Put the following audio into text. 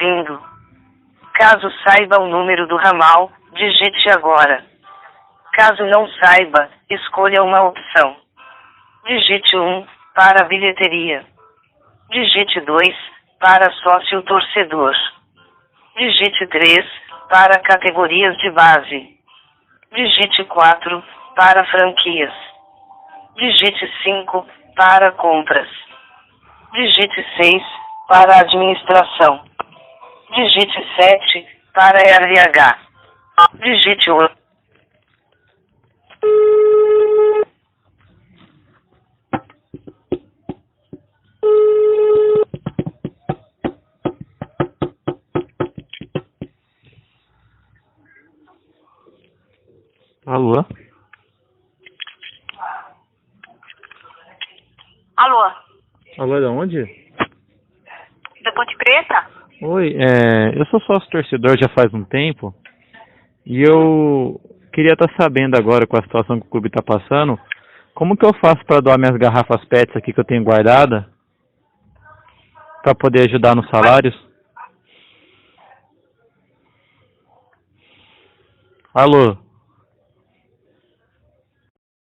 ouvindo. Caso saiba o número do ramal, digite agora. Caso não saiba, escolha uma opção. Digite 1 para bilheteria. Digite 2 para sócio torcedor. Digite 3 para categorias de base. Digite 4 para franquias. Digite 5 para compras. Digite 6 para administração. Digite 7 para RH. Digite 8. Alô? Alô, Alô, de onde? da Ponte Preta? Oi, eu sou sócio torcedor já faz um tempo e eu queria estar sabendo agora com a situação que o clube está passando, como que eu faço para doar minhas garrafas PETs aqui que eu tenho guardada para poder ajudar nos salários? Alô?